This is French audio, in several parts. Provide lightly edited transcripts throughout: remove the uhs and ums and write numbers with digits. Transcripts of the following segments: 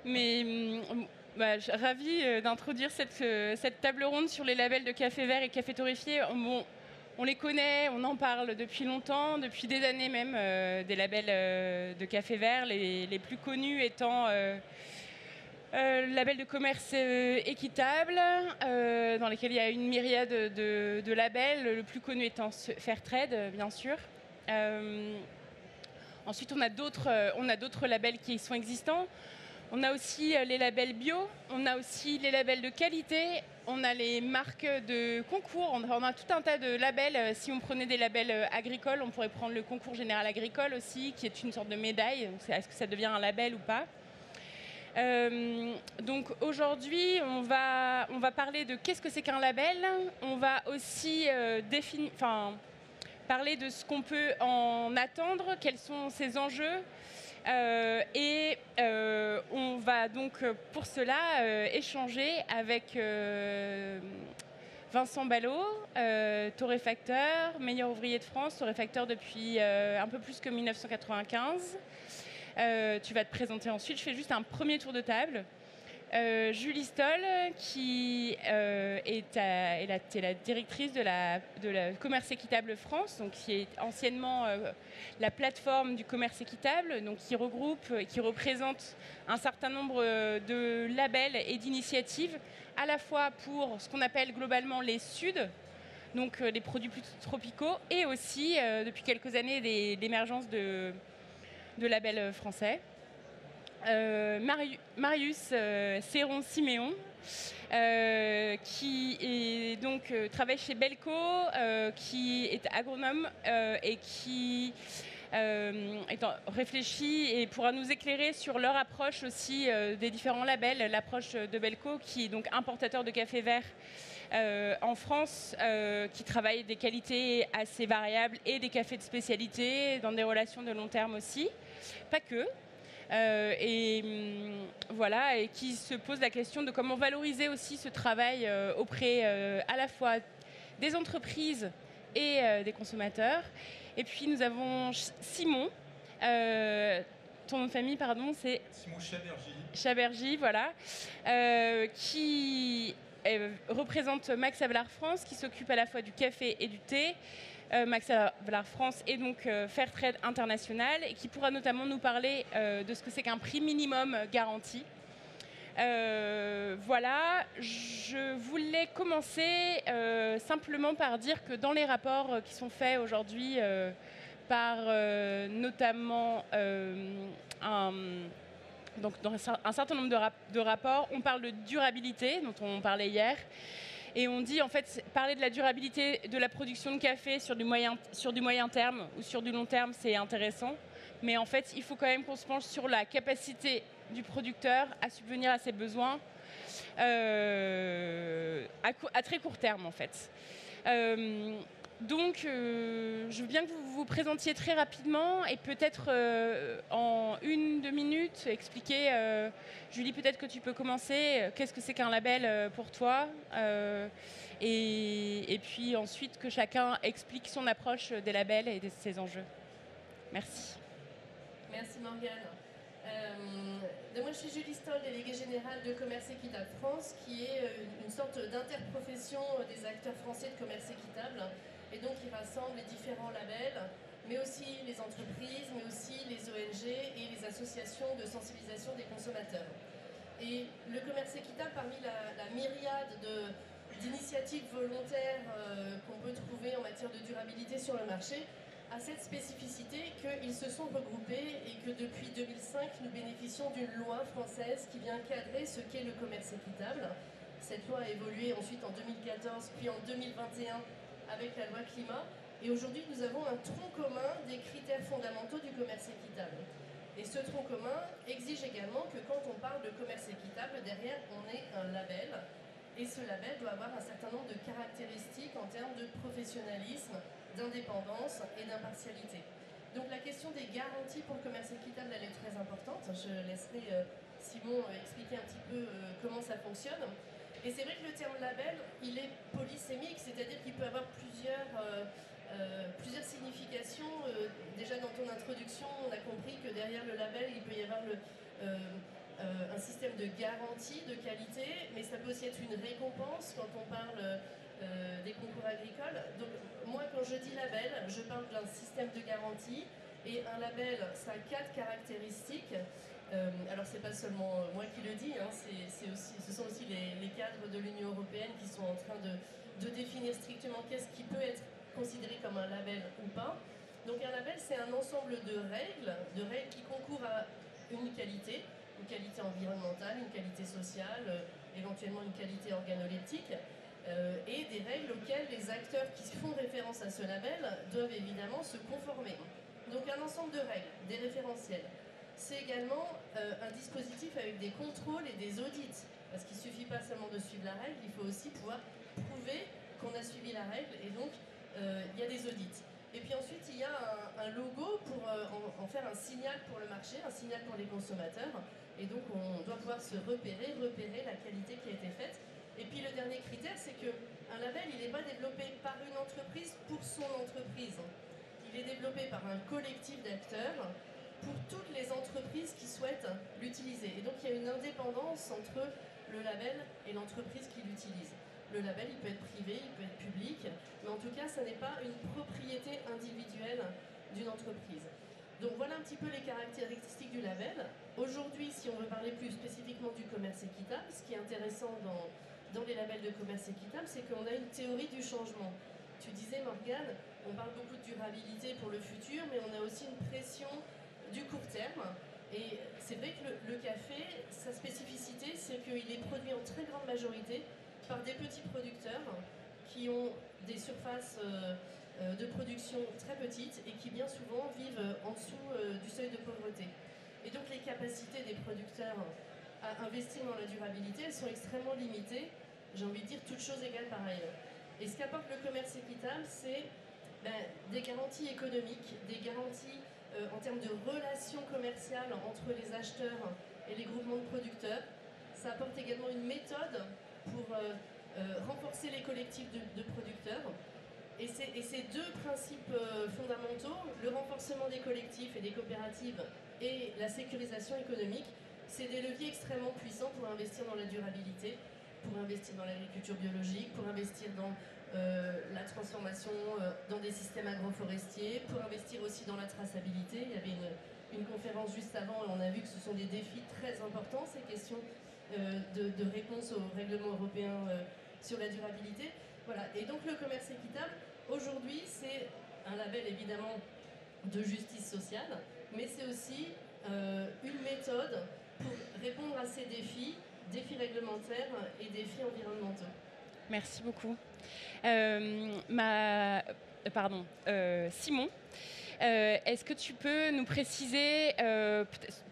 Mais je suis ravie d'introduire cette table ronde sur les labels de café vert et café torréfié. On les connaît, on en parle depuis longtemps, depuis des années même, des labels de café vert, les plus connus étant le label de commerce équitable, dans lesquels il y a une myriade de labels, le plus connu étant Fairtrade, bien sûr. Ensuite, on a d'autres labels qui sont existants. On a aussi les labels bio, on a aussi les labels de qualité, on a les marques de concours, on a tout un tas de labels. Si on prenait des labels agricoles, on pourrait prendre le concours général agricole aussi, qui est une sorte de médaille. Est-ce que ça devient un label ou pas ? Donc aujourd'hui, on va parler de qu'est-ce que c'est qu'un label. On va aussi parler de ce qu'on peut en attendre, quels sont ses enjeux. On va donc pour cela échanger avec Vincent Ballot, torréfacteur, meilleur ouvrier de France, torréfacteur depuis un peu plus que 1995. Tu vas te présenter ensuite. Je fais juste un premier tour de table. Julie Stoll, qui est la directrice de la Commerce Équitable France, donc qui est anciennement la plateforme du commerce équitable, donc qui regroupe, qui représente un certain nombre de labels et d'initiatives, à la fois pour ce qu'on appelle globalement les Suds, donc les produits plus tropicaux, et aussi depuis quelques années l'émergence de labels français. Marius Serron-Siméon, qui est donc travaille chez Belco, qui est agronome et qui réfléchit et pourra nous éclairer sur leur approche aussi des différents labels, l'approche de Belco, qui est donc importateur de café vert en France, qui travaille des qualités assez variables et des cafés de spécialité dans des relations de long terme aussi, pas que. Voilà, et qui se pose la question de comment valoriser aussi ce travail auprès à la fois des entreprises et des consommateurs. Et puis nous avons Simon, ton nom de famille, pardon, c'est Simon Chabergy. Chabergy, voilà, qui représente Max Havelaar France, qui s'occupe à la fois du café et du thé. Max Havelaar France et donc Fairtrade International, et qui pourra notamment nous parler de ce que c'est qu'un prix minimum garanti. Voilà, je voulais commencer simplement par dire que dans les rapports qui sont faits aujourd'hui par notamment donc dans un certain nombre de rapports, on parle de durabilité, dont on parlait hier. Et on dit, en fait, parler de la durabilité de la production de café sur du moyen terme ou sur du long terme, c'est intéressant. Mais en fait, il faut quand même qu'on se penche sur la capacité du producteur à subvenir à ses besoins à très court terme, en fait. Donc, je veux bien que vous vous présentiez très rapidement et peut-être en 1-2 minutes expliquer, Julie, peut-être que tu peux commencer, qu'est-ce que c'est qu'un label pour toi et puis ensuite que chacun explique son approche des labels et de ses enjeux. Merci. Merci Morgane. Donc moi je suis Julie Stoll, déléguée générale de Commerce Équitable France, qui est une sorte d'interprofession des acteurs français de commerce équitable, et donc qui rassemble les différents labels, mais aussi les entreprises, mais aussi les ONG et les associations de sensibilisation des consommateurs. Et le commerce équitable, parmi la myriade d'initiatives volontaires qu'on peut trouver en matière de durabilité sur le marché, a cette spécificité qu'ils se sont regroupés et que depuis 2005, nous bénéficions d'une loi française qui vient cadrer ce qu'est le commerce équitable. Cette loi a évolué ensuite en 2014, puis en 2021 avec la loi climat. Et aujourd'hui, nous avons un tronc commun des critères fondamentaux du commerce équitable. Et ce tronc commun exige également que quand on parle de commerce équitable, derrière, on ait un label. Et ce label doit avoir un certain nombre de caractéristiques en termes de professionnalisme, d'indépendance et d'impartialité. Donc la question des garanties pour le commerce équitable, elle est très importante. Je laisserai Simon expliquer un petit peu comment ça fonctionne. Et c'est vrai que le terme label, il est polysémique, c'est-à-dire qu'il peut avoir plusieurs significations. Déjà dans ton introduction, on a compris que derrière le label, il peut y avoir un système de garantie de qualité, mais ça peut aussi être une récompense quand on parle des concours agricoles. Donc moi, quand je dis label, je parle d'un système de garantie, et un label, ça a 4 caractéristiques. Alors c'est pas seulement moi qui le dis, hein, ce sont aussi les cadres de l'Union européenne qui sont en train de définir strictement qu'est-ce qui peut être considéré comme un label ou pas. Donc un label, c'est un ensemble de règles qui concourent à une qualité environnementale, une qualité sociale, éventuellement une qualité organoleptique, et des règles auxquelles les acteurs qui font référence à ce label doivent évidemment se conformer. Donc un ensemble de règles, des référentiels. C'est également un dispositif avec des contrôles et des audits, parce qu'il ne suffit pas seulement de suivre la règle, il faut aussi pouvoir prouver qu'on a suivi la règle, et donc il y a des audits. Et puis ensuite, il y a un logo pour en faire un signal pour le marché, un signal pour les consommateurs, et donc on doit pouvoir se repérer la qualité qui a été faite. Et puis le dernier critère, c'est qu'un label, il n'est pas développé par une entreprise pour son entreprise. Il est développé par un collectif d'acteurs pour toutes les entreprises qui souhaitent l'utiliser. Et donc il y a une indépendance entre le label et l'entreprise qui l'utilise. Le label, il peut être privé, il peut être public, mais en tout cas, ça n'est pas une propriété individuelle d'une entreprise. Donc voilà un petit peu les caractéristiques du label. Aujourd'hui, si on veut parler plus spécifiquement du commerce équitable, ce qui est intéressant dans les labels de commerce équitable, c'est qu'on a une théorie du changement. Tu disais, Morgane, on parle beaucoup de durabilité pour le futur, mais on a aussi une pression du court terme. Et c'est vrai que le café, sa spécificité, c'est qu'il est produit en très grande majorité par des petits producteurs qui ont des surfaces de production très petites et qui bien souvent vivent en dessous du seuil de pauvreté. Et donc les capacités des producteurs à investir dans la durabilité, elles sont extrêmement limitées, j'ai envie de dire toutes choses égales par ailleurs. Et ce qu'apporte le commerce équitable, c'est des garanties économiques, des garanties en termes de relations commerciales entre les acheteurs et les groupements de producteurs. Ça apporte également une méthode pour renforcer les collectifs de producteurs. Et ces deux principes fondamentaux, le renforcement des collectifs et des coopératives et la sécurisation économique, c'est des leviers extrêmement puissants pour investir dans la durabilité, pour investir dans l'agriculture biologique, pour investir dans la transformation dans des systèmes agroforestiers, pour investir aussi dans la traçabilité. Il y avait une conférence juste avant et on a vu que ce sont des défis très importants, ces questions de réponse au règlement européen sur la durabilité. Voilà. Et donc le commerce équitable, aujourd'hui, c'est un label évidemment de justice sociale, mais c'est aussi une méthode pour répondre à ces défis réglementaires et défis environnementaux. Merci beaucoup. Simon, est-ce que tu peux nous préciser, on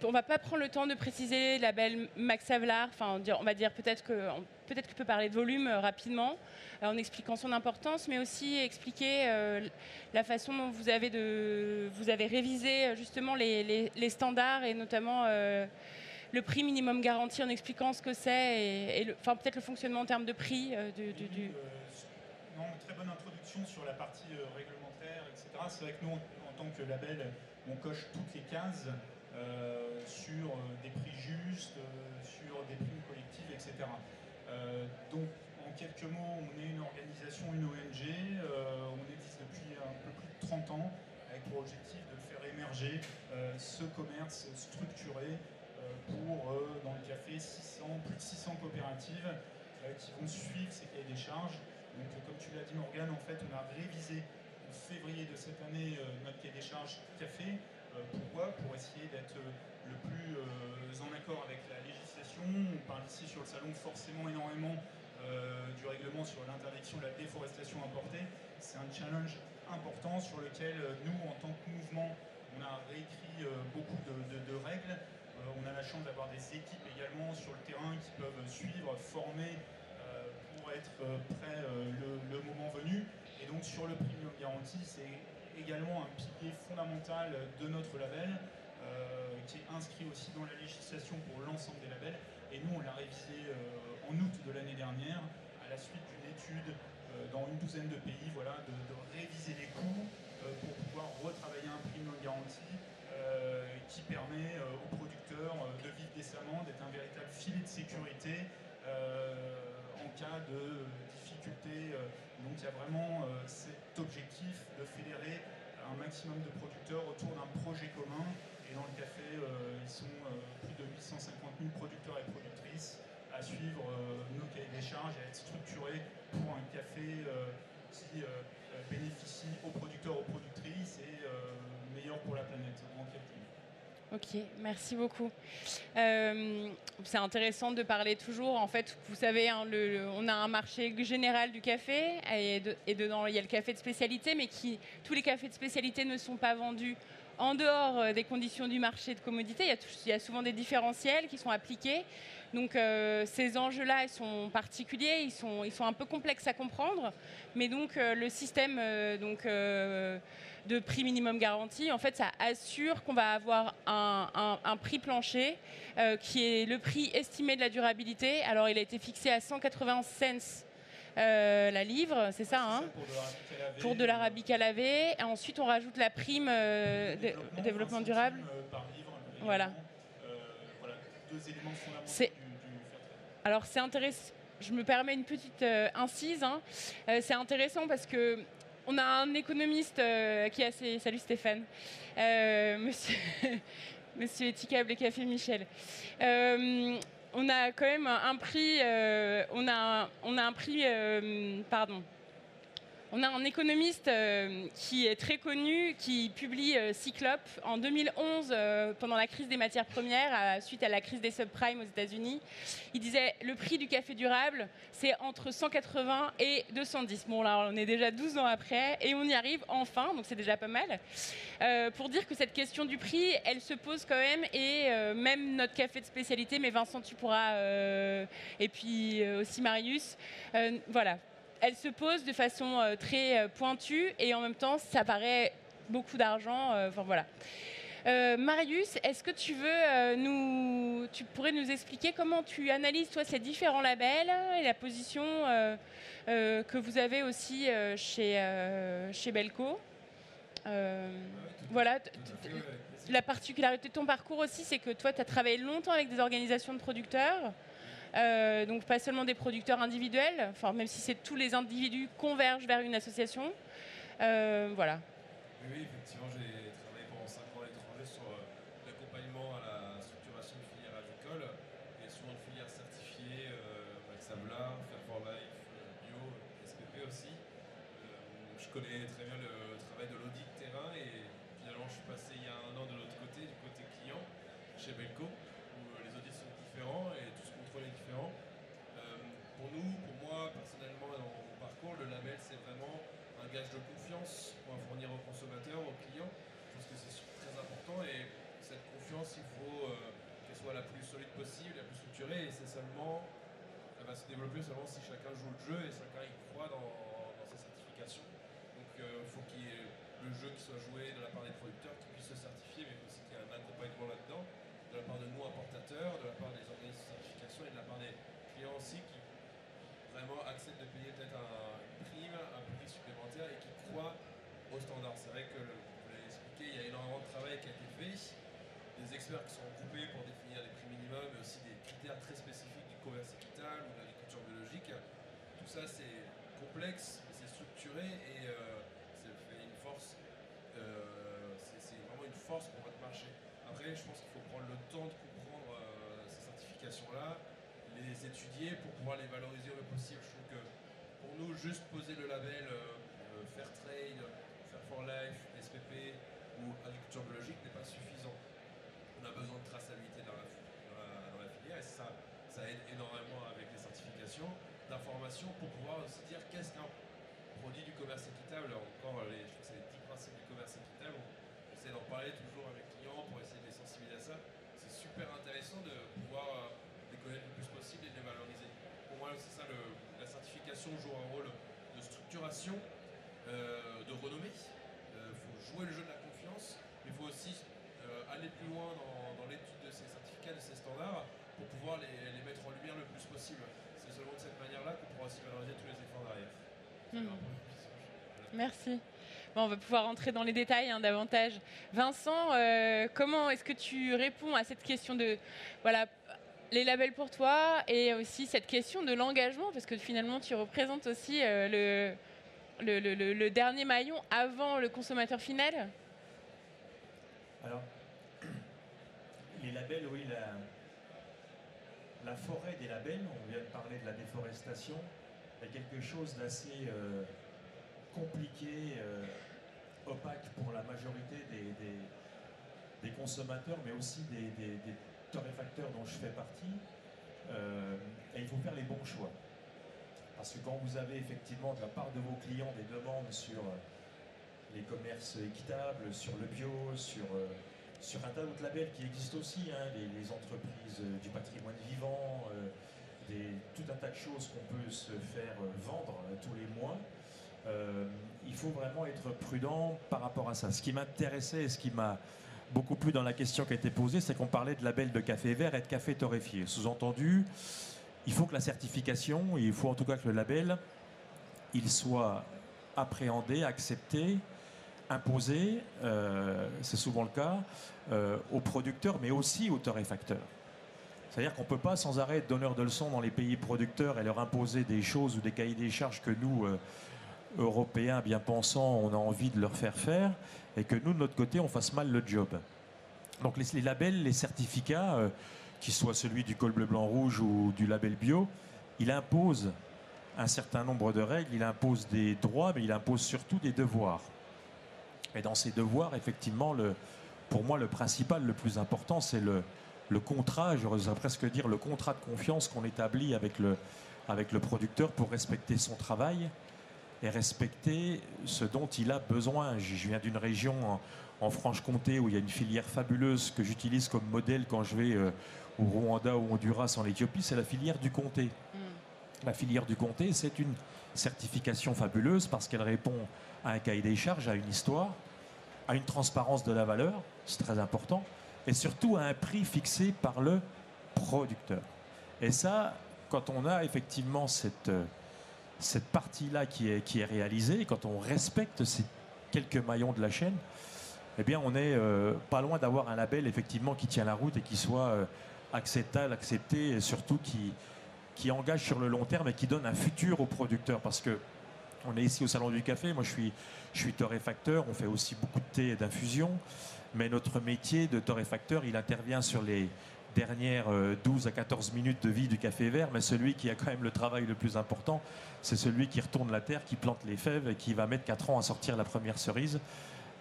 ne va pas prendre le temps de préciser le label Max Havelaar, on va dire peut-être que tu peux parler de volume rapidement, en expliquant son importance, mais aussi expliquer la façon dont vous avez révisé justement les standards et notamment le prix minimum garanti, en expliquant ce que c'est et peut-être le fonctionnement en termes de prix. Non, très bonne introduction sur la partie réglementaire, etc. C'est vrai que nous, en tant que label, on coche toutes les cases sur des prix justes, sur des primes collectives, etc. Donc, en quelques mots, on est une organisation, une ONG, on existe depuis un peu plus de 30 ans, avec pour objectif de faire émerger ce commerce structuré pour, dans le café, plus de 600 coopératives qui vont suivre ces cahiers des charges. Donc, comme tu l'as dit, Morgane, en fait, on a révisé en février de cette année notre cahier des charges café. Pourquoi ? Pour essayer d'être le plus en accord avec la législation. On parle ici sur le salon forcément énormément du règlement sur l'interdiction de la déforestation importée. C'est un challenge important sur lequel nous, en tant que mouvement, on a réécrit beaucoup de règles. On a la chance d'avoir des équipes également sur le terrain qui peuvent suivre, former pour être prêts le moment venu. Et donc sur le premium garanti, c'est également un pilier fondamental de notre label qui est inscrit aussi dans la législation pour l'ensemble des labels. Et nous, on l'a révisé en août de l'année dernière à la suite d'une étude dans une douzaine de pays, voilà, de réviser les coûts pour pouvoir retravailler un premium garanti qui permet aux producteurs de vivre décemment, d'être un véritable filet de sécurité en cas de difficulté. Donc il y a vraiment cet objectif de fédérer un maximum de producteurs autour d'un projet commun. Et dans le café, ils sont plus de 850 000 producteurs et productrices à suivre nos cahiers des charges et à être structurés pour un café qui bénéficie aux producteurs, aux productrices et meilleur pour la planète en qualité. Ok, merci beaucoup. C'est intéressant de parler toujours. En fait, vous savez, hein, on a un marché général du café et dedans il y a le café de spécialité, mais tous les cafés de spécialité ne sont pas vendus en dehors des conditions du marché de commodité. Il y a souvent des différentiels qui sont appliqués. Donc ces enjeux-là, ils sont particuliers, ils sont un peu complexes à comprendre. Mais donc le système de prix minimum garanti, en fait, ça assure qu'on va avoir un prix plancher qui est le prix estimé de la durabilité. Alors il a été fixé à 180 cents la livre, c'est ça, hein, pour de l'arabica lavé. Et ensuite, on rajoute la prime développement durable. Par livre, voilà. Voilà, deux éléments fondamentaux du fair trade. Alors, c'est intéressant. Je me permets une petite incise. Hein. C'est intéressant parce que on a un économiste qui est assez... Salut Stéphane. Monsieur Etikable et Café Michel. On a quand même un prix, on a un prix, pardon. On a un économiste qui est très connu, qui publie Cyclope en 2011, pendant la crise des matières premières, suite à la crise des subprimes aux États-Unis. Il disait le prix du café durable, c'est entre 180 et 210. Bon, là, on est déjà 12 ans après et on y arrive enfin, donc c'est déjà pas mal. Pour dire que cette question du prix, elle se pose quand même, et même notre café de spécialité, mais Vincent, tu pourras, et puis aussi Marius, voilà. Elle se pose de façon très pointue et en même temps, ça paraît beaucoup d'argent. Enfin voilà. Marius, est-ce que tu pourrais nous expliquer comment tu analyses toi ces différents labels et la position que vous avez aussi chez Belco? Voilà. La particularité de ton parcours aussi, c'est que toi, tu as travaillé longtemps avec des organisations de producteurs. Donc pas seulement des producteurs individuels, enfin, même si tous les individus convergent vers une association. Voilà. Oui, effectivement, j'ai travaillé pendant 5 ans à l'étranger sur l'accompagnement à la structuration de filières agricoles et souvent de filières certifiées, Sabla, Fair for Life, Bio, SPP aussi. Je connais très bien le travail de l'audit terrain et finalement je suis passé il y a 1 an de l'autre côté, du côté client, chez Belco, où les audits sont différents et tout ce contrôle est différent. Pour moi personnellement dans mon parcours, le label c'est vraiment un gage de confiance qu'on va fournir aux consommateurs, aux clients. Je pense que c'est très important et cette confiance, il faut qu'elle soit la plus solide possible, la plus structurée, et elle va se développer seulement si chacun joue le jeu et chacun y croit dans ses certifications. Donc il faut qu'il y ait le jeu qui soit joué de la part des producteurs, qui puissent se certifier, mais aussi qu'il y ait un accompagnement là-dedans, de la part de nous importateurs, de la part des organismes de certification et de la part des clients aussi qui vraiment acceptent de payer peut-être une prime, un prix supplémentaire et qui croient aux standards. C'est vrai que, vous l'avez expliqué, il y a énormément de travail qui a été fait, des experts qui sont regroupés pour définir des prix minimums, mais aussi des critères très spécifiques du commerce équitable ou de l'agriculture biologique. Tout ça c'est complexe, mais c'est structuré et ça fait une force. C'est vraiment une force pour votre marché. Après, je pense qu'il faut prendre le temps de comprendre ces certifications-là, les étudier pour pouvoir les valoriser au mieux possible. Je trouve que pour nous, juste poser le label Fairtrade, Fair for Life, SPP ou agriculture biologique n'est pas suffisant. On a besoin de traçabilité dans la filière et ça aide énormément avec les certifications, d'informations pour pouvoir aussi dire qu'est-ce qu'un produit du commerce équitable. Encore, je crois que c'est les 10 principes du commerce équitable. On essaie d'en parler toujours avec les clients pour essayer de les sensibiliser à ça. C'est super intéressant de pouvoir les connaître le plus possible et de les valoriser. Pour moi, c'est ça, la certification joue un rôle de structuration, de renommée. Il faut jouer le jeu de la confiance, mais il faut aussi aller plus loin dans l'étude de ces certificats, de ces standards, pour pouvoir les mettre en lumière le plus possible. C'est seulement de cette manière-là qu'on pourra aussi valoriser tous les efforts derrière. Merci. Bon, on va pouvoir rentrer dans les détails davantage. Vincent, comment est-ce que tu réponds à cette question de... Voilà, les labels pour toi et aussi cette question de l'engagement, parce que finalement tu représentes aussi le dernier maillon avant le consommateur final. Alors, les labels, oui, la forêt des labels, on vient de parler de la déforestation, il y a quelque chose d'assez compliqué, opaque pour la majorité des consommateurs, mais aussi des torréfacteurs dont je fais partie. Et il faut faire les bons choix. Parce que quand vous avez effectivement de la part de vos clients des demandes sur les commerces équitables, sur le bio, sur un tas d'autres labels qui existent aussi, hein, les entreprises du patrimoine vivant, tout un tas de choses qu'on peut se faire vendre tous les mois, il faut vraiment être prudent par rapport à ça. Ce qui m'intéressait et ce qui m'a beaucoup plu dans la question qui a été posée, c'est qu'on parlait de label de café vert et de café torréfié. Sous-entendu, il faut que la certification, il faut en tout cas que le label, il soit appréhendé, accepté, imposé, c'est souvent le cas, aux producteurs, mais aussi aux torréfacteurs. C'est-à-dire qu'on ne peut pas sans arrêt être donneur de leçons dans les pays producteurs et leur imposer des choses ou des cahiers des charges que nous, Européens bien pensants, on a envie de leur faire faire, et que nous, de notre côté, on fasse mal le job. Donc les labels, les certificats, qu'ils soient celui du col bleu, blanc, rouge ou du label bio, il impose un certain nombre de règles, il impose des droits, mais il impose surtout des devoirs. Et dans ces devoirs, effectivement, pour moi, le principal, le plus important, c'est le contrat, j'oserais presque dire le contrat de confiance qu'on établit avec le producteur pour respecter son travail et respecter ce dont il a besoin. Je viens d'une région en Franche-Comté où il y a une filière fabuleuse que j'utilise comme modèle quand je vais au Rwanda ou au Honduras en Éthiopie, c'est la filière du comté. La filière du comté, c'est une certification fabuleuse parce qu'elle répond à un cahier des charges, à une histoire, à une transparence de la valeur, c'est très important, et surtout à un prix fixé par le producteur. Et ça, quand on a effectivement cette partie-là qui est réalisée, quand on respecte ces quelques maillons de la chaîne, eh bien on n'est pas loin d'avoir un label effectivement qui tient la route et qui soit acceptable, accepté, et surtout qui engage sur le long terme et qui donne un futur aux producteurs. Parce que on est ici au Salon du Café, moi je suis torréfacteur, on fait aussi beaucoup de thé et d'infusion, mais notre métier de torréfacteur, il intervient sur les dernières 12 à 14 minutes de vie du café vert, mais celui qui a quand même le travail le plus important, c'est celui qui retourne la terre, qui plante les fèves et qui va mettre 4 ans à sortir la première cerise.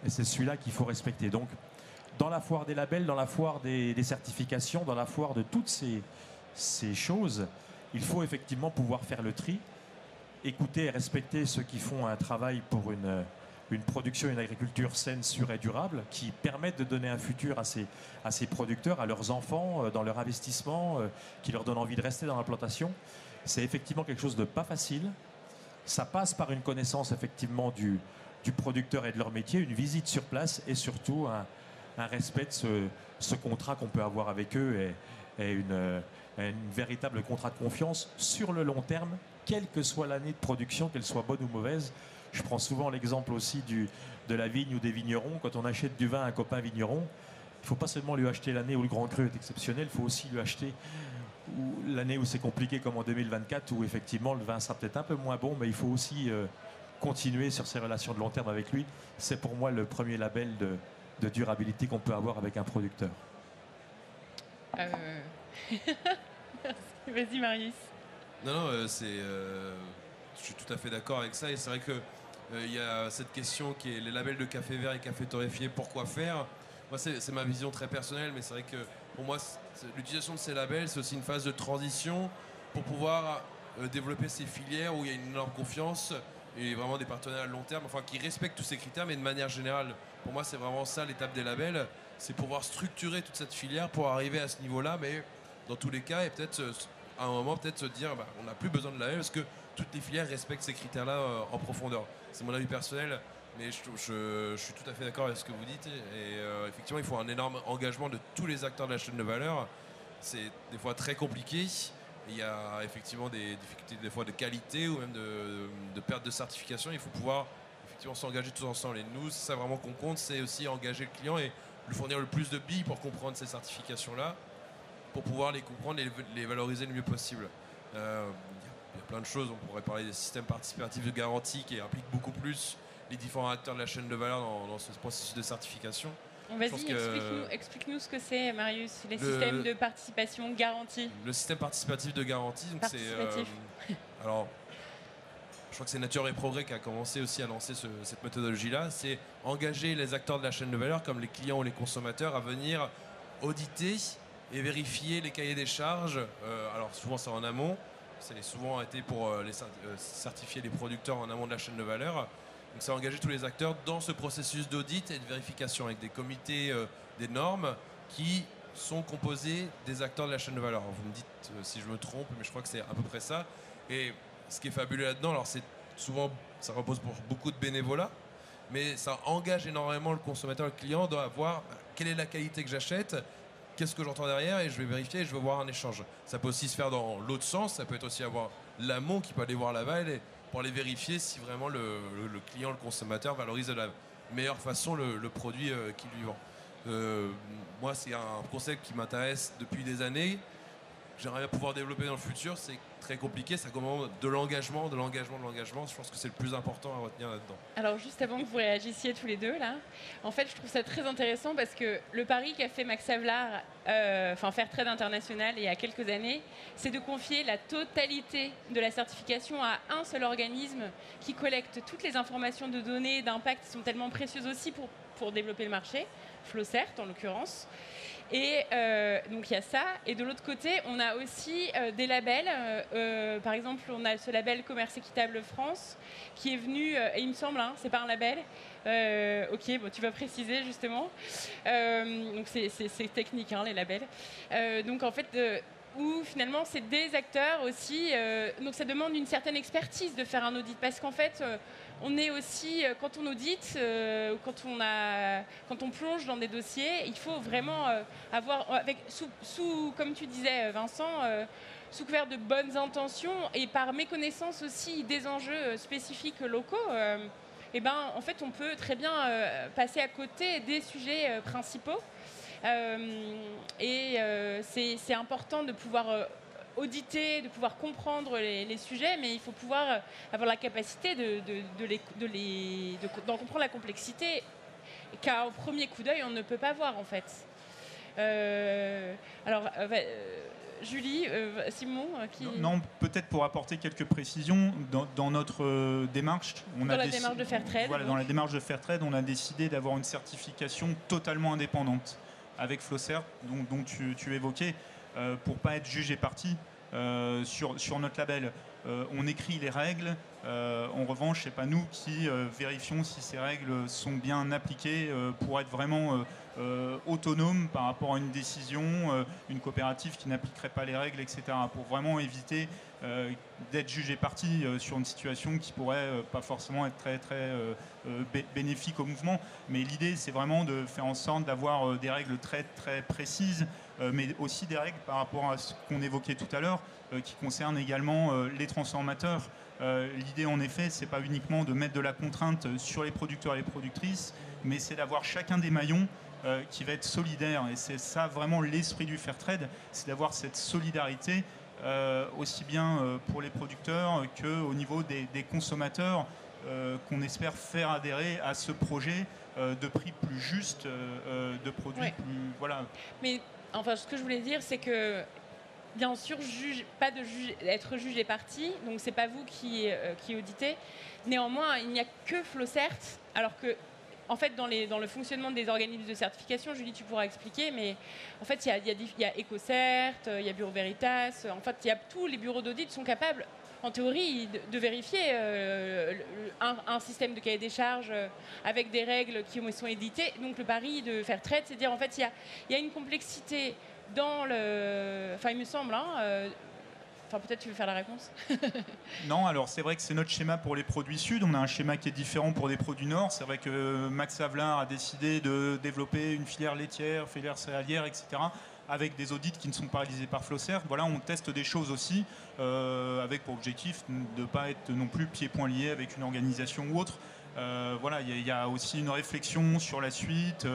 Et c'est celui-là qu'il faut respecter. Donc, dans la foire des labels, dans la foire des certifications, dans la foire de toutes ces choses, il faut effectivement pouvoir faire le tri, écouter et respecter ceux qui font un travail pour une production et une agriculture saine, sûre et durable, qui permettent de donner un futur à ces producteurs, à leurs enfants, dans leur investissement, qui leur donne envie de rester dans la plantation. C'est effectivement quelque chose de pas facile. Ça passe par une connaissance effectivement du producteur et de leur métier, une visite sur place et surtout un respect de ce contrat qu'on peut avoir avec eux et une véritable contrat de confiance sur le long terme, quelle que soit l'année de production, qu'elle soit bonne ou mauvaise. Je prends souvent l'exemple aussi de la vigne ou des vignerons. Quand on achète du vin à un copain vigneron, il ne faut pas seulement lui acheter l'année où le Grand Cru est exceptionnel, il faut aussi lui acheter l'année où c'est compliqué comme en 2024, où effectivement le vin sera peut-être un peu moins bon, mais il faut aussi continuer sur ces relations de long terme avec lui. C'est pour moi le premier label de durabilité qu'on peut avoir avec un producteur. Vas-y Marius. Non, je suis tout à fait d'accord avec ça, et c'est vrai que il y a cette question qui est les labels de café vert et café torréfié, pourquoi faire? Moi, c'est ma vision très personnelle, mais c'est vrai que pour moi, l'utilisation de ces labels, c'est aussi une phase de transition pour pouvoir développer ces filières où il y a une énorme confiance et vraiment des partenaires à long terme, enfin qui respectent tous ces critères, mais de manière générale, pour moi, c'est vraiment ça l'étape des labels, c'est pouvoir structurer toute cette filière pour arriver à ce niveau-là, mais dans tous les cas, et peut-être à un moment, peut-être se dire, on n'a plus besoin de label parce que toutes les filières respectent ces critères-là en profondeur. C'est mon avis personnel, mais je suis tout à fait d'accord avec ce que vous dites. Et effectivement, il faut un énorme engagement de tous les acteurs de la chaîne de valeur. C'est des fois très compliqué. Il y a effectivement des difficultés des fois de qualité ou même de perte de certification. Il faut pouvoir effectivement s'engager tous ensemble. Et nous, c'est ça vraiment qu'on compte, c'est aussi engager le client et lui fournir le plus de billes pour comprendre ces certifications-là. pour pouvoir les comprendre et les valoriser le mieux possible. Il y a plein de choses, on pourrait parler des systèmes participatifs de garantie qui impliquent beaucoup plus les différents acteurs de la chaîne de valeur dans ce processus de certification. Vas-y, explique-nous ce que c'est, Marius, les systèmes de participation garantie. Le système participatif de garantie, donc c'est... alors, je crois que c'est Nature et Progrès qui a commencé aussi à lancer cette méthodologie-là, c'est engager les acteurs de la chaîne de valeur, comme les clients ou les consommateurs, à venir auditer et vérifier les cahiers des charges. Alors souvent c'est en amont, c'est souvent été pour certifier les producteurs en amont de la chaîne de valeur. Donc ça a engagé tous les acteurs dans ce processus d'audit et de vérification avec des comités des normes qui sont composés des acteurs de la chaîne de valeur. Alors vous me dites si je me trompe, mais je crois que c'est à peu près ça. Et ce qui est fabuleux là-dedans, alors c'est souvent, ça repose pour beaucoup de bénévolat, mais ça engage énormément le consommateur, le client doit voir quelle est la qualité que j'achète, qu'est-ce que j'entends derrière, et je vais vérifier et je vais voir un échange. Ça peut aussi se faire dans l'autre sens, ça peut être aussi avoir l'amont qui peut aller voir l'aval et pour aller vérifier si vraiment le client, le consommateur valorise de la meilleure façon le produit qu'il lui vend. Moi, c'est un concept qui m'intéresse depuis des années. J'aimerais bien pouvoir développer dans le futur. C'est très compliqué. Ça commande de l'engagement. Je pense que c'est le plus important à retenir là-dedans. Alors, juste avant que vous réagissiez tous les deux, là, en fait, je trouve ça très intéressant parce que le pari qu'a fait Max Havelaar, Fairtrade International, il y a quelques années, c'est de confier la totalité de la certification à un seul organisme qui collecte toutes les informations de données d'impact qui sont tellement précieuses aussi pour développer le marché, Flowcert en l'occurrence. Et donc il y a ça. Et de l'autre côté, on a aussi des labels. Par exemple, on a ce label Commerce Équitable France qui est venu, et il me semble, c'est pas un label. Ok, bon, tu vas préciser justement. Donc c'est technique, les labels. Donc en fait, où finalement c'est des acteurs aussi. Donc ça demande une certaine expertise de faire un audit parce qu'en fait, on est aussi, quand on audite, quand on plonge dans des dossiers, il faut vraiment avoir, comme tu disais Vincent, sous couvert de bonnes intentions et par méconnaissance aussi des enjeux spécifiques locaux, en fait on peut très bien passer à côté des sujets principaux. C'est important de pouvoir auditer, de pouvoir comprendre les sujets, mais il faut pouvoir avoir la capacité d'en comprendre la complexité, car au premier coup d'œil, on ne peut pas voir en fait. Julie, Simon Non, peut-être pour apporter quelques précisions, dans notre démarche... Dans la démarche de Fairtrade. Voilà, dans la démarche de Fairtrade, on a décidé d'avoir une certification totalement indépendante avec Flowcert, dont tu évoquais, pour ne pas être jugé parti sur notre label. On écrit les règles, en revanche, ce n'est pas nous qui vérifions si ces règles sont bien appliquées pour être vraiment autonome par rapport à une décision, une coopérative qui n'appliquerait pas les règles, etc. Pour vraiment éviter d'être jugé parti sur une situation qui pourrait pas forcément être très, très bénéfique au mouvement. Mais l'idée, c'est vraiment de faire en sorte d'avoir des règles très, très précises, mais aussi des règles par rapport à ce qu'on évoquait tout à l'heure, qui concernent également les transformateurs. L'idée, en effet, c'est pas uniquement de mettre de la contrainte sur les producteurs et les productrices, mais c'est d'avoir chacun des maillons qui va être solidaire. Et c'est ça vraiment l'esprit du Fairtrade, c'est d'avoir cette solidarité aussi bien pour les producteurs qu'au niveau des consommateurs qu'on espère faire adhérer à ce projet de prix plus juste, de produits plus... Voilà. Mais enfin, ce que je voulais dire, c'est que bien sûr, être juge et parti, donc c'est pas vous qui auditez. Néanmoins, il n'y a que Flowcert, alors que en fait, dans le fonctionnement des organismes de certification, Julie, tu pourras expliquer, mais en fait, il y a EcoCert, il y a Bureau Veritas, en fait, tous les bureaux d'audit sont capables, en théorie, de vérifier un système de cahier des charges avec des règles qui sont éditées. Donc, le pari de Fairtrade, c'est de dire, en fait, il y a une complexité dans le... Enfin, il me semble, Enfin, peut-être tu veux faire la réponse. Non, alors c'est vrai que c'est notre schéma pour les produits sud. On a un schéma qui est différent pour les produits nord. C'est vrai que Max Havelaar a décidé de développer une filière laitière, filière céréalière, etc., avec des audits qui ne sont pas réalisés par Flowcert. Voilà, on teste des choses aussi, avec pour objectif de ne pas être non plus pieds-poings liés avec une organisation ou autre. Voilà, il y a aussi une réflexion sur la suite,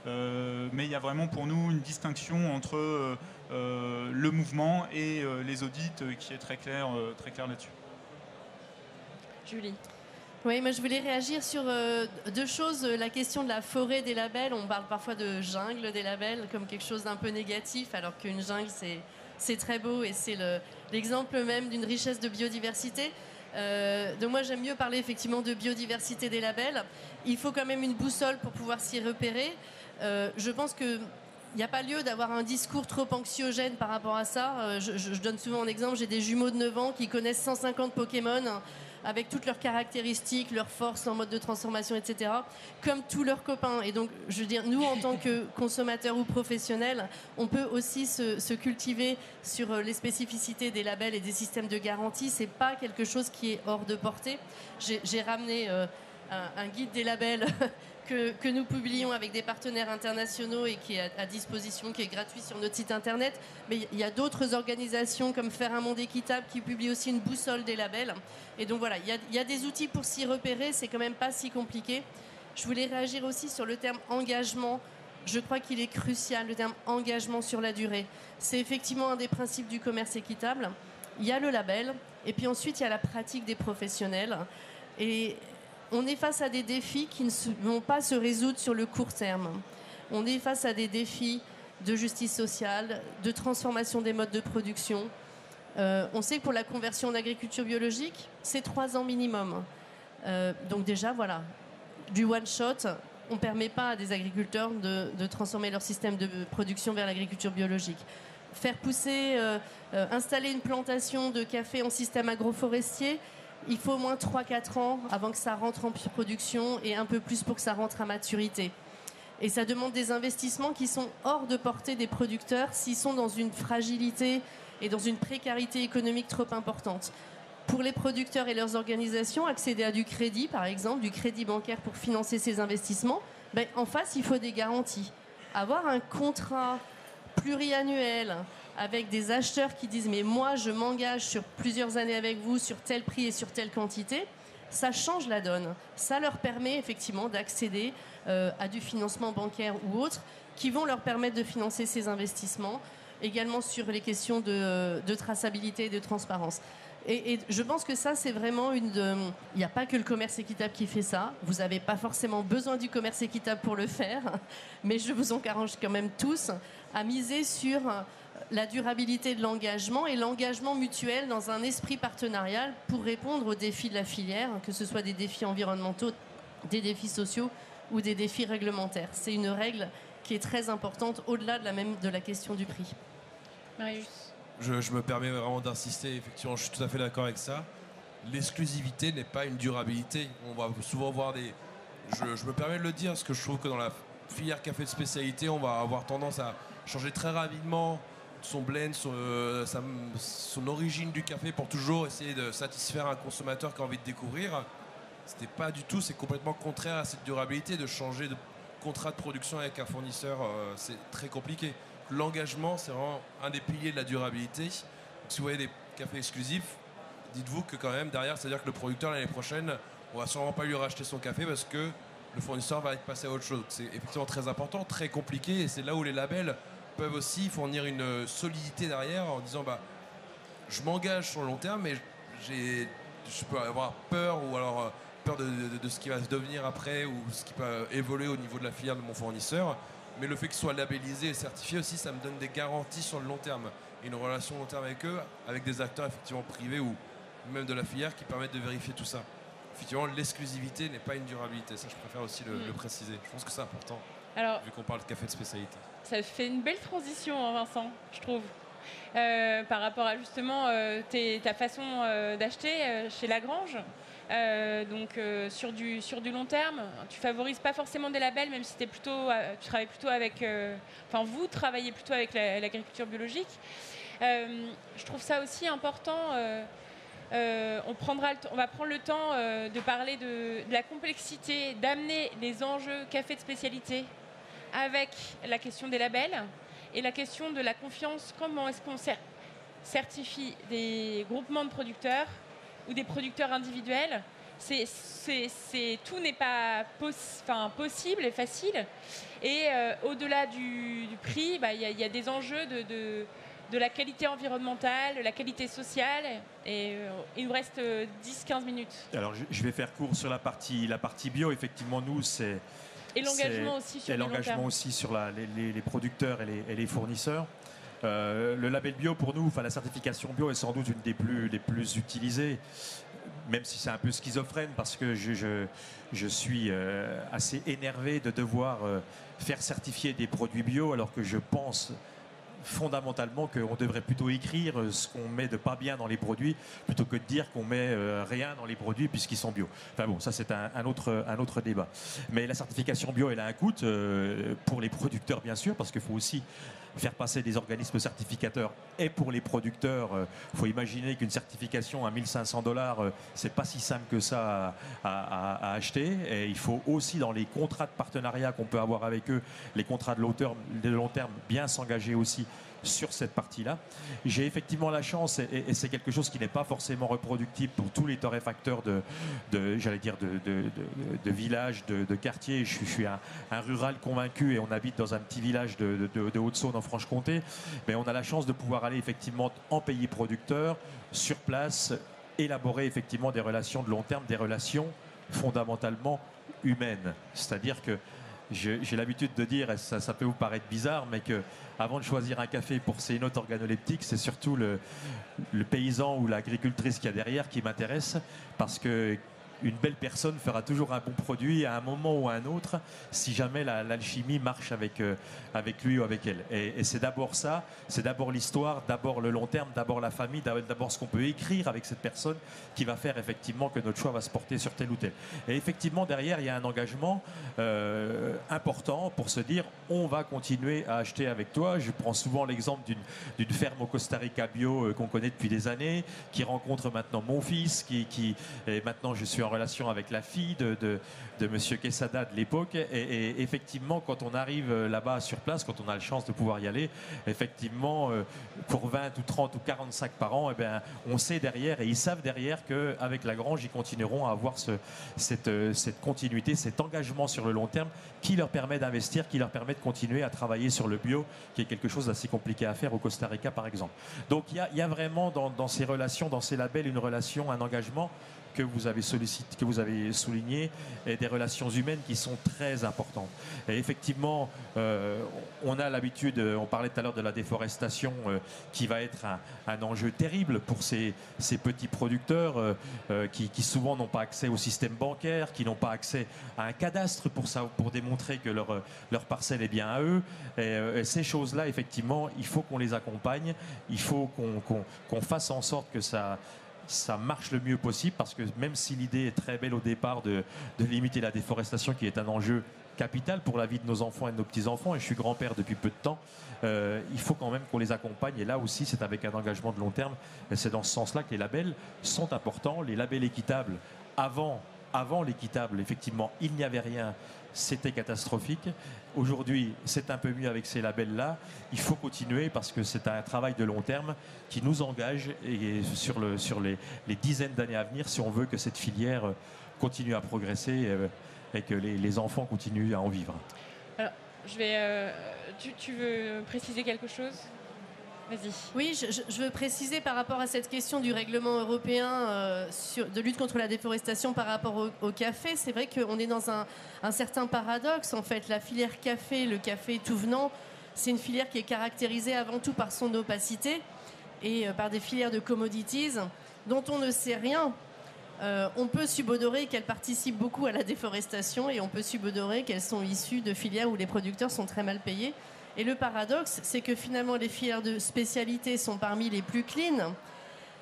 mais il y a vraiment pour nous une distinction entre le mouvement et les audits qui est très clair là-dessus. Julie. Oui, moi je voulais réagir sur deux choses. La question de la forêt des labels, on parle parfois de jungle des labels comme quelque chose d'un peu négatif, alors qu'une jungle c'est très beau et c'est l'exemple même d'une richesse de biodiversité. Donc moi j'aime mieux parler effectivement de biodiversité des labels. Il faut quand même une boussole pour pouvoir s'y repérer. Je pense qu'il n'y a pas lieu d'avoir un discours trop anxiogène par rapport à ça. Je donne souvent un exemple, j'ai des jumeaux de 9 ans qui connaissent 150 Pokémon avec toutes leurs caractéristiques, leurs forces, leur mode de transformation, etc., comme tous leurs copains. Et donc, je veux dire, nous, en tant que consommateurs ou professionnels, on peut aussi se cultiver sur les spécificités des labels et des systèmes de garantie. C'est pas quelque chose qui est hors de portée. J'ai ramené un guide des labels que nous publions avec des partenaires internationaux et qui est à disposition, qui est gratuit sur notre site internet. Mais il y a d'autres organisations comme Faire un monde équitable qui publient aussi une boussole des labels. Et donc voilà, il y a des outils pour s'y repérer, c'est quand même pas si compliqué. Je voulais réagir aussi sur le terme engagement. Je crois qu'il est crucial, le terme engagement sur la durée. C'est effectivement un des principes du commerce équitable. Il y a le label, et puis ensuite il y a la pratique des professionnels. Et on est face à des défis qui ne vont pas se résoudre sur le court terme. On est face à des défis de justice sociale, de transformation des modes de production. On sait que pour la conversion en agriculture biologique, c'est 3 ans minimum. Donc déjà, voilà, du one-shot, on ne permet pas à des agriculteurs de transformer leur système de production vers l'agriculture biologique. Faire pousser, installer une plantation de café en système agroforestier, il faut au moins 3-4 ans avant que ça rentre en production et un peu plus pour que ça rentre à maturité. Et ça demande des investissements qui sont hors de portée des producteurs s'ils sont dans une fragilité et dans une précarité économique trop importante. Pour les producteurs et leurs organisations, accéder à du crédit, par exemple, du crédit bancaire pour financer ces investissements, ben, en face, il faut des garanties. Avoir un contrat pluriannuel avec des acheteurs qui disent « mais moi, je m'engage sur plusieurs années avec vous, sur tel prix et sur telle quantité », ça change la donne. Ça leur permet effectivement d'accéder à du financement bancaire ou autre qui vont leur permettre de financer ces investissements, également sur les questions de traçabilité et de transparence. Et je pense que ça, c'est vraiment il n'y a pas que le commerce équitable qui fait ça. Vous n'avez pas forcément besoin du commerce équitable pour le faire, mais je vous encourage quand même tous à miser sur la durabilité de l'engagement et l'engagement mutuel dans un esprit partenarial pour répondre aux défis de la filière, que ce soit des défis environnementaux, des défis sociaux ou des défis réglementaires. C'est une règle qui est très importante au-delà de la question du prix. Marius. Je me permets vraiment d'insister, effectivement, je suis tout à fait d'accord avec ça. L'exclusivité n'est pas une durabilité. On va souvent voir des... Je me permets de le dire, parce que je trouve que dans la filière café de spécialité, on va avoir tendance à changer très rapidement son blend, son origine du café pour toujours essayer de satisfaire un consommateur qui a envie de découvrir. C'était pas du tout, c'est complètement contraire à cette durabilité de changer de contrat de production avec un fournisseur, c'est très compliqué. L'engagement, c'est vraiment un des piliers de la durabilité. Donc, si vous voyez des cafés exclusifs, dites-vous que quand même derrière, c'est-à-dire que le producteur l'année prochaine, on va sûrement pas lui racheter son café parce que le fournisseur va être passé à autre chose. C'est effectivement très important, très compliqué, et c'est là où les labels peuvent aussi fournir une solidité derrière en disant bah, je m'engage sur le long terme, mais je peux avoir peur ou alors peur de ce qui va se devenir après ou ce qui peut évoluer au niveau de la filière de mon fournisseur. Mais le fait qu'il soit labellisé et certifié aussi, ça me donne des garanties sur le long terme. Et une relation long terme avec eux, avec des acteurs effectivement privés ou même de la filière qui permettent de vérifier tout ça. Effectivement, l'exclusivité n'est pas une durabilité. Ça, je préfère aussi le préciser. Je pense que c'est important, vu qu'on parle de café de spécialité. Ça fait une belle transition, hein, Vincent, je trouve. Par rapport à justement ta façon d'acheter chez Lagrange. Sur du long terme, tu favorises pas forcément des labels, même si tu travailles plutôt avec... vous travaillez plutôt avec l'agriculture biologique. Je trouve ça aussi important. On va prendre le temps de parler de la complexité, d'amener les enjeux café de spécialité avec la question des labels et la question de la confiance. Comment est-ce qu'on certifie des groupements de producteurs ou des producteurs individuels tout n'est pas possible et facile. Et au-delà du prix, il y a des enjeux de la qualité environnementale, de la qualité sociale. Et il nous reste 10-15 minutes. Alors, je vais faire court sur la partie bio. Effectivement, nous, c'est... Et l'engagement aussi sur l'engagement aussi sur les producteurs et les fournisseurs. Le label bio, pour nous, la certification bio est sans doute une des plus utilisées, même si c'est un peu schizophrène, parce que je suis assez énervé de devoir faire certifier des produits bio, alors que je pense fondamentalement qu'on devrait plutôt écrire ce qu'on met de pas bien dans les produits plutôt que de dire qu'on met rien dans les produits puisqu'ils sont bio. Enfin bon, ça c'est un autre débat. Mais la certification bio, elle a un coût pour les producteurs bien sûr, parce qu'il faut aussi faire passer des organismes certificateurs, et pour les producteurs, il faut imaginer qu'une certification à $1 500, c'est pas si simple que ça à acheter. Et il faut aussi, dans les contrats de partenariat qu'on peut avoir avec eux, les contrats de long terme, bien s'engager aussi sur cette partie-là. J'ai effectivement la chance, et c'est quelque chose qui n'est pas forcément reproductible pour tous les torréfacteurs de villages, de quartiers. Je suis un rural convaincu, et on habite dans un petit village de Haute-Saône en Franche-Comté. Mais on a la chance de pouvoir aller effectivement en pays producteur, sur place, élaborer effectivement des relations de long terme, des relations fondamentalement humaines. C'est-à-dire que j'ai l'habitude de dire, et ça peut vous paraître bizarre, mais que avant de choisir un café pour ses notes organoleptiques, c'est surtout le paysan ou l'agricultrice qu'il y a derrière qui m'intéresse, parce que une belle personne fera toujours un bon produit à un moment ou à un autre, si jamais l'alchimie marche avec lui ou avec elle. Et c'est d'abord ça, c'est d'abord l'histoire, d'abord le long terme, d'abord la famille, d'abord ce qu'on peut écrire avec cette personne qui va faire effectivement que notre choix va se porter sur tel ou tel. Et effectivement, derrière, il y a un engagement important pour se dire, on va continuer à acheter avec toi. Je prends souvent l'exemple d'une ferme au Costa Rica bio qu'on connaît depuis des années, qui rencontre maintenant mon fils, et maintenant je suis en relation avec la fille de Monsieur Quesada de l'époque, et effectivement quand on arrive là-bas sur place, quand on a la chance de pouvoir y aller, effectivement pour 20 ou 30 ou 40 sacs par an, on sait derrière, et ils savent derrière qu'avec la grange ils continueront à avoir cette continuité, cet engagement sur le long terme qui leur permet d'investir, qui leur permet de continuer à travailler sur le bio, qui est quelque chose d'assez compliqué à faire au Costa Rica par exemple. Donc il y a vraiment dans ces relations, dans ces labels, une relation, un engagement que vous avez souligné, et des relations humaines qui sont très importantes. Et effectivement, on a l'habitude, on parlait tout à l'heure de la déforestation, qui va être un enjeu terrible pour ces petits producteurs qui souvent n'ont pas accès au système bancaire, qui n'ont pas accès à un cadastre pour démontrer que leur parcelle est bien à eux. Et ces choses-là, effectivement, il faut qu'on les accompagne, il faut qu'on fasse en sorte que ça marche le mieux possible, parce que même si l'idée est très belle au départ de limiter la déforestation, qui est un enjeu capital pour la vie de nos enfants et de nos petits-enfants, et je suis grand-père depuis peu de temps, il faut quand même qu'on les accompagne, et là aussi c'est avec un engagement de long terme, et c'est dans ce sens-là que les labels sont importants. Les labels équitables, avant l'équitable, effectivement, il n'y avait rien, c'était catastrophique. Aujourd'hui, c'est un peu mieux avec ces labels-là. Il faut continuer, parce que c'est un travail de long terme qui nous engage, et sur les dizaines d'années à venir, si on veut que cette filière continue à progresser et que les enfants continuent à en vivre. Alors, tu veux préciser quelque chose ? Vas-y. Oui, je veux préciser par rapport à cette question du règlement européen de lutte contre la déforestation par rapport au café. C'est vrai qu'on est dans un certain paradoxe. En fait, la filière café, le café tout venant, c'est une filière qui est caractérisée avant tout par son opacité et par des filières de commodities dont on ne sait rien. On peut subodorer qu'elles participent beaucoup à la déforestation, et on peut subodorer qu'elles sont issues de filières où les producteurs sont très mal payés. Et le paradoxe, c'est que finalement les filières de spécialité sont parmi les plus clean,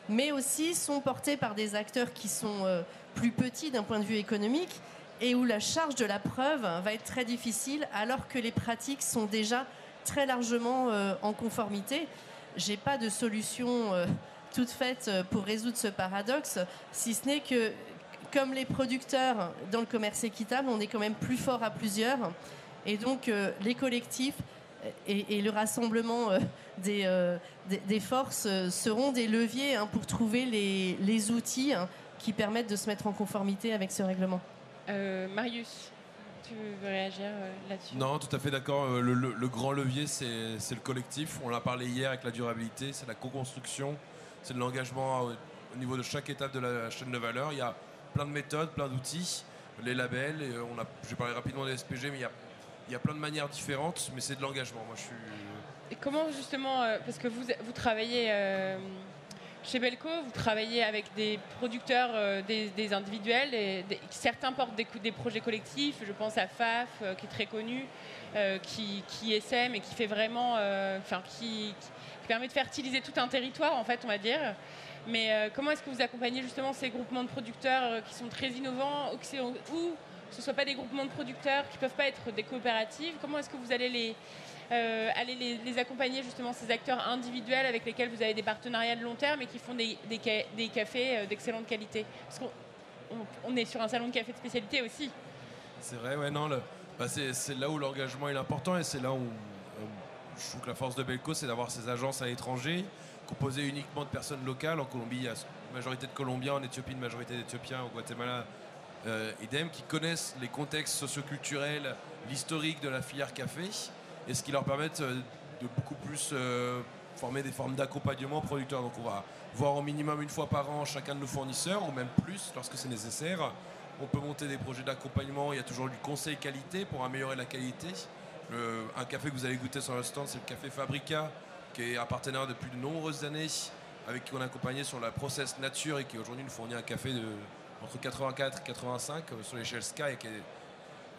mais aussi sont portées par des acteurs qui sont plus petits d'un point de vue économique, et où la charge de la preuve va être très difficile, alors que les pratiques sont déjà très largement en conformité. J'ai pas de solution toute faite pour résoudre ce paradoxe, si ce n'est que, comme les producteurs dans le commerce équitable, on est quand même plus fort à plusieurs, et donc les collectifs et le rassemblement des forces seront des leviers pour trouver les outils qui permettent de se mettre en conformité avec ce règlement. Marius, tu veux réagir là-dessus? Non, tout à fait d'accord. Le grand levier, c'est le collectif. On l'a parlé hier avec la durabilité, c'est la co-construction, c'est de l'engagement au niveau de chaque étape de la chaîne de valeur. Il y a plein de méthodes, plein d'outils, les labels. Et j'ai parlé rapidement des SPG, mais il y a plein de manières différentes, mais c'est de l'engagement. Moi, je suis... Et comment justement, parce que vous travaillez chez Belco, vous travaillez avec des producteurs, des individuels, certains portent des projets collectifs, je pense à FAF, qui est très connu, qui essaime et qui fait vraiment, qui permet de fertiliser tout un territoire, en fait, on va dire. Mais comment est-ce que vous accompagnez justement ces groupements de producteurs qui sont très innovants, ou que ce ne soit pas des groupements de producteurs, qui ne peuvent pas être des coopératives? Comment est-ce que vous allez les accompagner justement, ces acteurs individuels avec lesquels vous avez des partenariats de long terme et qui font des cafés d'excellente qualité? Parce qu'on est sur un salon de café de spécialité aussi. C'est vrai, ouais, non, c'est là où l'engagement est important, et c'est là où je trouve que la force de Belco, c'est d'avoir ces agences à l'étranger, composées uniquement de personnes locales. En Colombie, il y a une majorité de Colombiens, en Éthiopie, une majorité d'Éthiopiens, au Guatemala, idem, qui connaissent les contextes socioculturels, l'historique de la filière café, et ce qui leur permet de beaucoup plus former des formes d'accompagnement aux producteurs. Donc on va voir au minimum une fois par an chacun de nos fournisseurs, ou même plus lorsque c'est nécessaire. On peut monter des projets d'accompagnement, il y a toujours du conseil qualité pour améliorer la qualité. Un café que vous allez goûter sur le stand, c'est le café Fabrica, qui est un partenaire depuis de nombreuses années, avec qui on a accompagné sur la process nature, et qui aujourd'hui nous fournit un café entre 84 et 85 sur l'échelle Sky,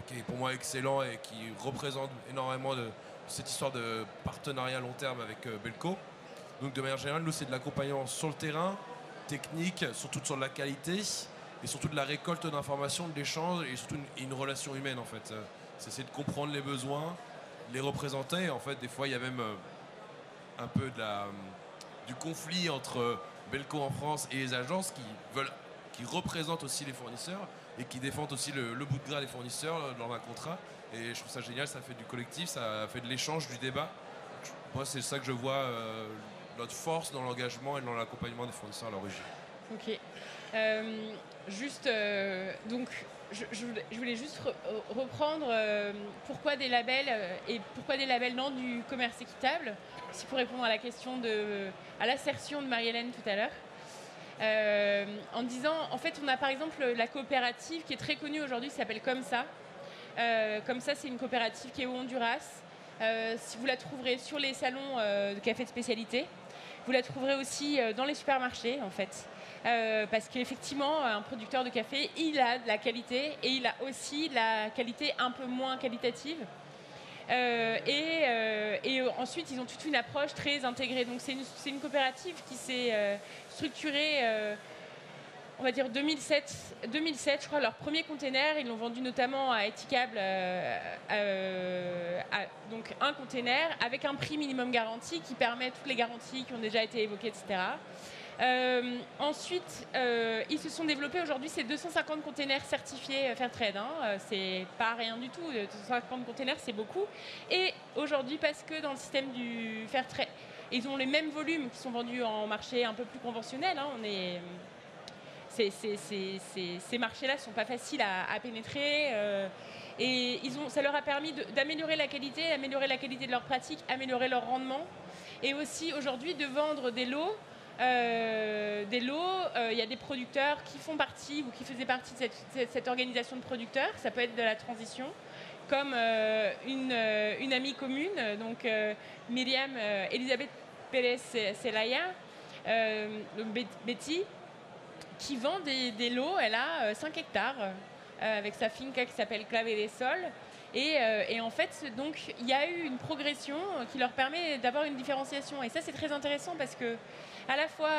qui est pour moi excellent et qui représente énormément de cette histoire de partenariat long terme avec Belco. Donc de manière générale, nous, c'est de l'accompagnement sur le terrain, technique, surtout sur de la qualité, et surtout de la récolte d'informations, de l'échange, et surtout une relation humaine, en fait. C'est essayer de comprendre les besoins, les représenter. En fait, des fois, il y a même un peu du conflit entre Belco en France et les agences qui représentent aussi les fournisseurs et qui défendent aussi le bout de gras des fournisseurs lors d'un contrat. Et je trouve ça génial, ça fait du collectif, ça fait de l'échange, du débat. Moi, c'est ça que je vois, notre force dans l'engagement et dans l'accompagnement des fournisseurs à l'origine. Ok. Donc, je voulais juste reprendre pourquoi des labels et pourquoi des labels non du commerce équitable, aussi pour répondre à la question à l'assertion de Marie-Hélène tout à l'heure. En disant, en fait, on a par exemple la coopérative qui est très connue aujourd'hui, qui s'appelle Comme ça. Comme ça, c'est une coopérative qui est au Honduras. Si vous la trouverez sur les salons de café de spécialité, vous la trouverez aussi dans les supermarchés, en fait. Parce qu'effectivement, un producteur de café, il a de la qualité et il a aussi de la qualité un peu moins qualitative. Et ensuite, ils ont toute une approche très intégrée. Donc, c'est une coopérative qui s'est structurée, on va dire 2007, je crois, leur premier container. Ils l'ont vendu notamment à Etikable, donc un container avec un prix minimum garanti qui permet toutes les garanties qui ont déjà été évoquées, etc. Ensuite, ils se sont développés. Aujourd'hui, c'est 250 containers certifiés Fairtrade. C'est pas rien du tout. 250 containers, c'est beaucoup. Et aujourd'hui, parce que dans le système du Fairtrade, ils ont les mêmes volumes qui sont vendus en marché un peu plus conventionnel. Ces marchés-là ne sont pas faciles à pénétrer. Et ça leur a permis d'améliorer la qualité de leurs pratiques, améliorer leur rendement. Et aussi, aujourd'hui, de vendre des lots. Il y a des producteurs qui font partie ou qui faisaient partie de cette organisation de producteurs. Ça peut être de la transition, comme une amie commune, donc Myriam Elisabeth Pérez Celaya, Betty, qui vend des lots. Elle a 5 hectares avec sa finca qui s'appelle Clave des Sols. Et en fait, donc, il y a eu une progression qui leur permet d'avoir une différenciation. Et ça, c'est très intéressant parce que, à la fois,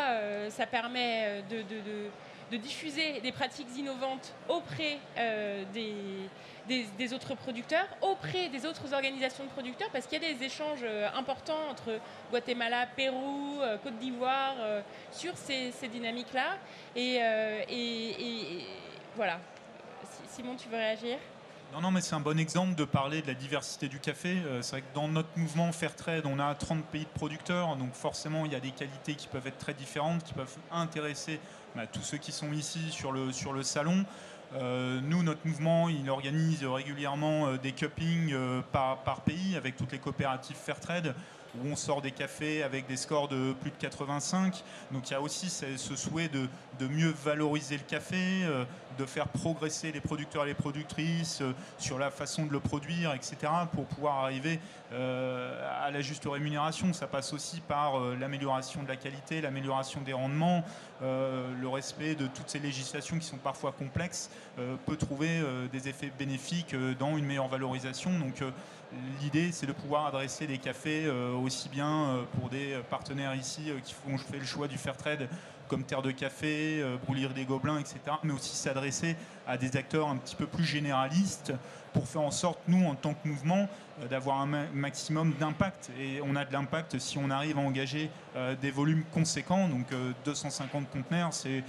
ça permet de diffuser des pratiques innovantes auprès des autres producteurs, auprès des autres organisations de producteurs, parce qu'il y a des échanges importants entre Guatemala, Pérou, Côte d'Ivoire, sur ces dynamiques-là. Et voilà. Simon, tu veux réagir ? Non, mais c'est un bon exemple de parler de la diversité du café. C'est vrai que dans notre mouvement Fairtrade, on a 30 pays de producteurs, donc forcément il y a des qualités qui peuvent être très différentes, qui peuvent intéresser tous ceux qui sont ici sur le salon. Nous, notre mouvement, il organise régulièrement des cuppings par pays avec toutes les coopératives Fairtrade, où on sort des cafés avec des scores de plus de 85. Donc il y a aussi ce souhait de mieux valoriser le café, de faire progresser les producteurs et les productrices sur la façon de le produire, etc., pour pouvoir arriver à la juste rémunération. Ça passe aussi par l'amélioration de la qualité, l'amélioration des rendements, le respect de toutes ces législations qui sont parfois complexes, peut trouver des effets bénéfiques dans une meilleure valorisation. Donc l'idée, c'est de pouvoir adresser des cafés aussi bien pour des partenaires ici qui ont fait le choix du Fairtrade comme Terre de Café, Brûlerie des Gobelins, etc., mais aussi s'adresser à des acteurs un petit peu plus généralistes pour faire en sorte, nous, en tant que mouvement, d'avoir un maximum d'impact. Et on a de l'impact si on arrive à engager des volumes conséquents, donc 250 conteneurs, c'est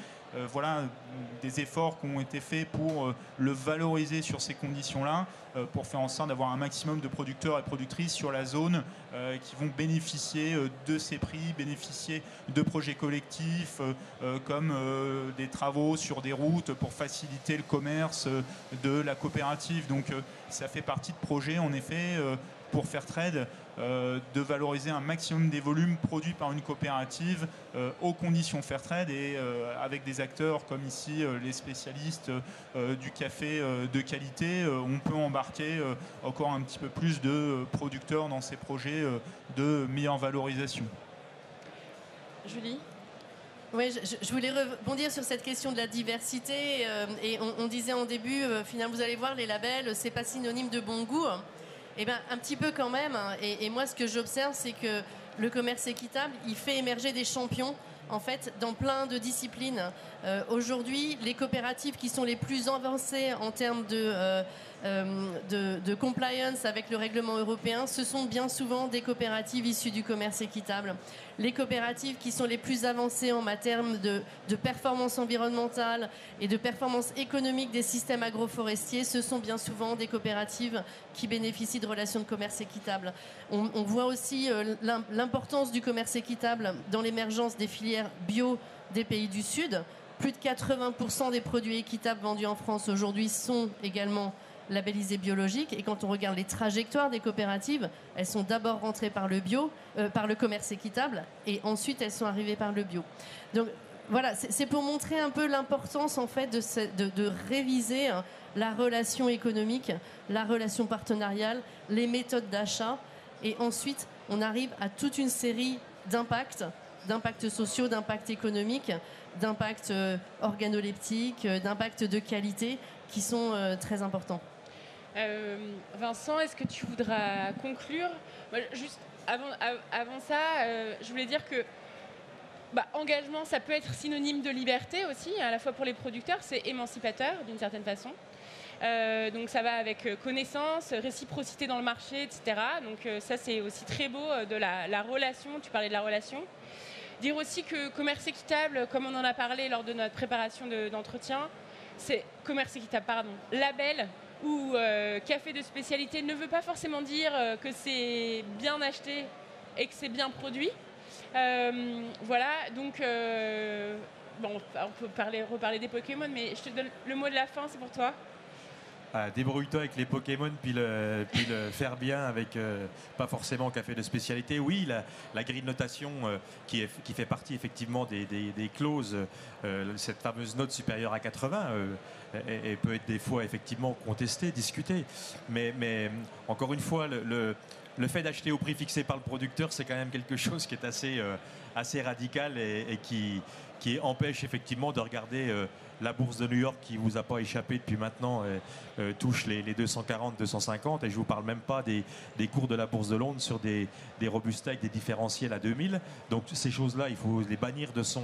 des efforts qui ont été faits pour le valoriser sur ces conditions-là, pour faire en sorte d'avoir un maximum de producteurs et productrices sur la zone qui vont bénéficier de ces prix, bénéficier de projets collectifs comme des travaux sur des routes pour faciliter le commerce de la coopérative. Donc ça fait partie de projets en effet pour Fairtrade, de valoriser un maximum des volumes produits par une coopérative aux conditions Fairtrade et avec des acteurs comme ici les spécialistes du café de qualité, on peut embarquer encore un petit peu plus de producteurs dans ces projets de meilleure valorisation. Julie ? Oui, je voulais rebondir sur cette question de la diversité et on disait en début, finalement vous allez voir les labels, c'est pas synonyme de bon goût. Eh bien, un petit peu quand même. Et moi, ce que j'observe, c'est que le commerce équitable, il fait émerger des champions, en fait, dans plein de disciplines. Aujourd'hui, les coopératives qui sont les plus avancées en termes de compliance avec le règlement européen, ce sont bien souvent des coopératives issues du commerce équitable. Les coopératives qui sont les plus avancées en matière de performance environnementale et de performance économique des systèmes agroforestiers, ce sont bien souvent des coopératives qui bénéficient de relations de commerce équitable. On voit aussi l'importance du commerce équitable dans l'émergence des filières bio des pays du Sud. Plus de 80% des produits équitables vendus en France aujourd'hui sont également labellisés biologiques. Et quand on regarde les trajectoires des coopératives, elles sont d'abord rentrées par le bio, par le commerce équitable, et ensuite elles sont arrivées par le bio. Donc voilà, c'est pour montrer un peu l'importance en fait de réviser la relation économique, la relation partenariale, les méthodes d'achat, et ensuite on arrive à toute une série d'impacts sociaux, d'impacts économiques, d'impacts organoleptiques, d'impacts de qualité qui sont très importants. Vincent, est-ce que tu voudras conclure ? Juste avant ça, je voulais dire que engagement, ça peut être synonyme de liberté aussi, à la fois pour les producteurs, c'est émancipateur d'une certaine façon. Donc ça va avec connaissance, réciprocité dans le marché, etc. Donc ça, c'est aussi très beau de la relation, tu parlais de la relation. Dire aussi que commerce équitable, comme on en a parlé lors de notre préparation d'entretien, c'est commerce équitable, label ou café de spécialité ne veut pas forcément dire que c'est bien acheté et que c'est bien produit. Voilà, donc on peut reparler des Pokémon, mais je te donne le mot de la fin, c'est pour toi. Débrouille-toi avec les Pokémon, puis le faire bien avec pas forcément café de spécialité. Oui, la grille de notation qui fait partie effectivement des clauses, cette fameuse note supérieure à 80, et peut être des fois effectivement contestée, discutée. Mais encore une fois, le fait d'acheter au prix fixé par le producteur, c'est quand même quelque chose qui est assez radical et qui empêche effectivement de regarder la bourse de New York qui ne vous a pas échappé depuis maintenant, touche les 240, 250, et je ne vous parle même pas des cours de la bourse de Londres sur des robustas avec des différentiels à 2000. Donc ces choses-là, il faut les bannir de son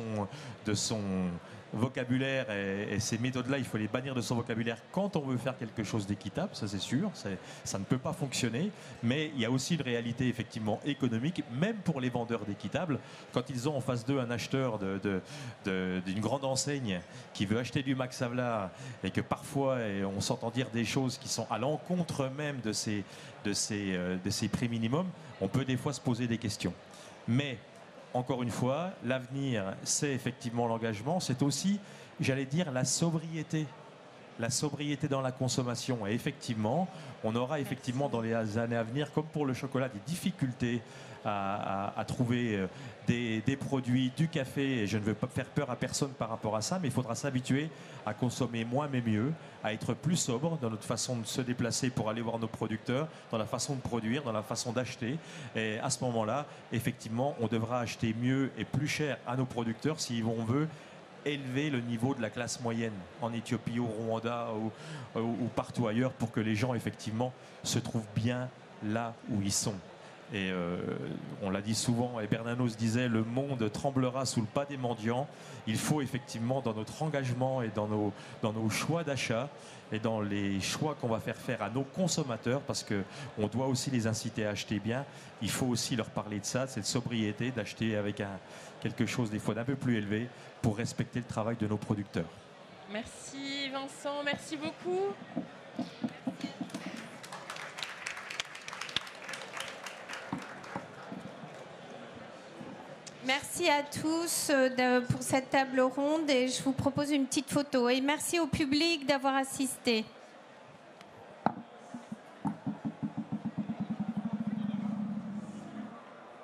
vocabulaire, et ces méthodes-là, il faut les bannir de son vocabulaire quand on veut faire quelque chose d'équitable, ça c'est sûr, ça ne peut pas fonctionner, mais il y a aussi une réalité effectivement économique, même pour les vendeurs d'équitable, quand ils ont en face d'eux un acheteur d'une grande enseigne qui veut acheter acheter du Max Havelaar et que parfois on s'entend dire des choses qui sont à l'encontre même de ces prix minimums, on peut des fois se poser des questions. Mais encore une fois, l'avenir, c'est effectivement l'engagement, c'est aussi, j'allais dire, la sobriété dans la consommation. Et effectivement, on aura effectivement dans les années à venir, comme pour le chocolat, des difficultés à trouver des produits, du café. Et je ne veux pas faire peur à personne par rapport à ça, mais il faudra s'habituer à consommer moins mais mieux, à être plus sobre dans notre façon de se déplacer pour aller voir nos producteurs, dans la façon de produire, dans la façon d'acheter. Et à ce moment-là, effectivement, on devra acheter mieux et plus cher à nos producteurs si on veut élever le niveau de la classe moyenne en Éthiopie, au Rwanda ou partout ailleurs pour que les gens effectivement se trouvent bien là où ils sont. Et on l'a dit souvent, et Bernanos disait, le monde tremblera sous le pas des mendiants. Il faut effectivement, dans notre engagement et dans nos choix d'achat et dans les choix qu'on va faire à nos consommateurs, parce qu'on doit aussi les inciter à acheter bien, il faut aussi leur parler de ça, de cette sobriété, d'acheter avec quelque chose des fois d'un peu plus élevé pour respecter le travail de nos producteurs. Merci Vincent, merci beaucoup. Merci à tous pour cette table ronde et je vous propose une petite photo. Et merci au public d'avoir assisté.